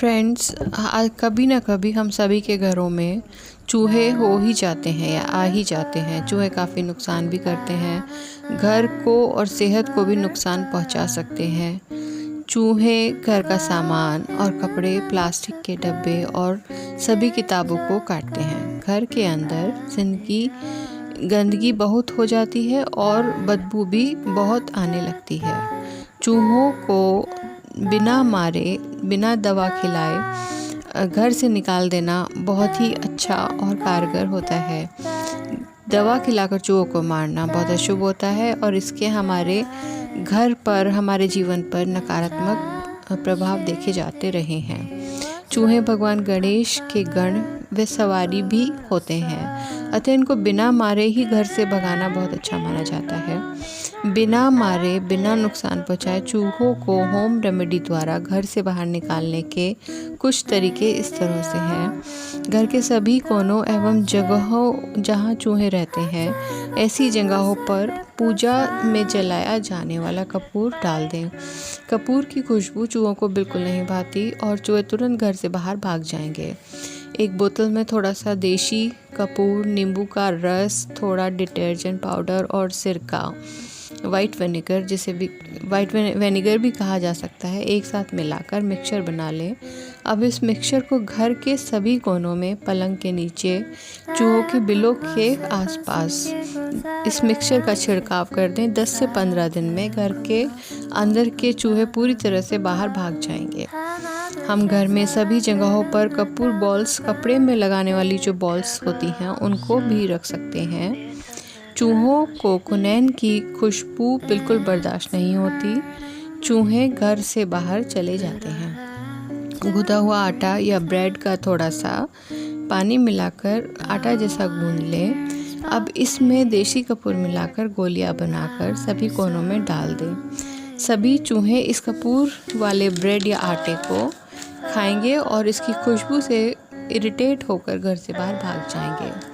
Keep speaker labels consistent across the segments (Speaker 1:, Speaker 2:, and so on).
Speaker 1: Friends, कभी ना कभी हम सभी के घरों में चूहे हो ही जाते हैं या आ ही जाते हैं। चूहे काफ़ी नुकसान भी करते हैं, घर को और सेहत को भी नुकसान पहुंचा सकते हैं। चूहे घर का सामान और कपड़े, प्लास्टिक के डब्बे और सभी किताबों को काटते हैं। घर के अंदर जिनकी गंदगी बहुत हो जाती है और बदबू भी बहुत आने लगती है। चूहों को बिना मारे, बिना दवा खिलाए घर से निकाल देना बहुत ही अच्छा और कारगर होता है। दवा खिलाकर चूहों को मारना बहुत अशुभ होता है और इसके हमारे घर पर, हमारे जीवन पर नकारात्मक प्रभाव देखे जाते रहे हैं। चूहे भगवान गणेश के गण व सवारी भी होते हैं, अतः इनको बिना मारे ही घर से भगाना बहुत अच्छा माना जाता है। बिना मारे, बिना नुकसान पहुंचाए चूहों को होम रेमेडी द्वारा घर से बाहर निकालने के कुछ तरीके इस तरह से हैं। घर के सभी कोनों एवं जगहों जहां चूहे रहते हैं, ऐसी जगहों पर पूजा में जलाया जाने वाला कपूर डाल दें। कपूर की खुशबू चूहों को बिल्कुल नहीं भाती और चूहे तुरंत घर से बाहर भाग जाएंगे। एक बोतल में थोड़ा सा देशी कपूर, नींबू का रस, थोड़ा डिटर्जेंट पाउडर और सिरका, वाइट विनेगर, जिसे भी वाइट विनेगर भी कहा जा सकता है, एक साथ मिलाकर मिक्सचर बना लें। अब इस मिक्सचर को घर के सभी कोनों में, पलंग के नीचे, चूहों के बिलों के आसपास इस मिक्सचर का छिड़काव कर दें। 10 से 15 दिन में घर के अंदर के चूहे पूरी तरह से बाहर भाग जाएंगे। हम घर में सभी जगहों पर कपूर बॉल्स, कपड़े में लगाने वाली जो बॉल्स होती हैं, उनको भी रख सकते हैं। चूहों को कुनैन की खुशबू बिल्कुल बर्दाश्त नहीं होती। चूहे घर से बाहर चले जाते हैं। गूंदा हुआ आटा या ब्रेड का थोड़ा सा पानी मिलाकर आटा जैसा गूंद लें। अब इसमें देशी कपूर मिलाकर गोलियां बनाकर सभी कोनों में डाल दें। सभी चूहे इस कपूर वाले ब्रेड या आटे को खाएंगे और इसकी खुशबू से इरिटेट होकर घर से बाहर भाग जाएंगे।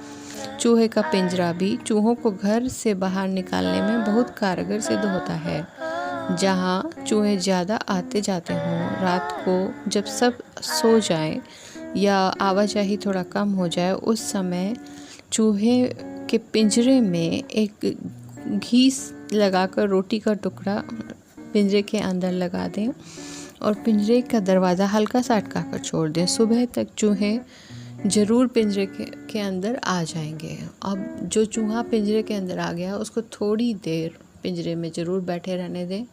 Speaker 1: चूहे का पिंजरा भी चूहों को घर से बाहर निकालने में बहुत कारगर सिद्ध होता है। जहाँ चूहे ज़्यादा आते जाते हों, रात को जब सब सो जाएं या आवाजाही थोड़ा कम हो जाए, उस समय चूहे के पिंजरे में एक घी लगाकर रोटी का टुकड़ा पिंजरे के अंदर लगा दें और पिंजरे का दरवाज़ा हल्का सा अटका कर छोड़ दें। सुबह तक चूहे ज़रूर पिंजरे के अंदर आ जाएंगे। अब जो चूहा पिंजरे के अंदर आ गया, उसको थोड़ी देर पिंजरे में ज़रूर बैठे रहने दें।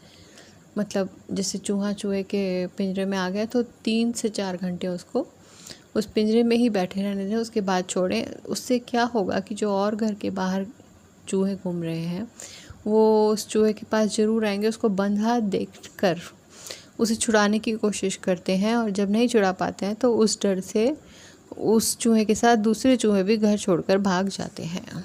Speaker 1: मतलब जैसे चूहा चूहे के पिंजरे में आ गया तो 3 से 4 घंटे उसको उस पिंजरे में ही बैठे रहने दें, उसके बाद छोड़ें। उससे क्या होगा कि जो और घर के बाहर चूहे घूम रहे हैं, वो उस चूहे के पास ज़रूर आएंगे। उसको बंधा देखकर उसे छुड़ाने की कोशिश करते हैं और जब नहीं छुड़ा पाते हैं तो उस डर से उस चूहे के साथ दूसरे चूहे भी घर छोड़कर भाग जाते हैं।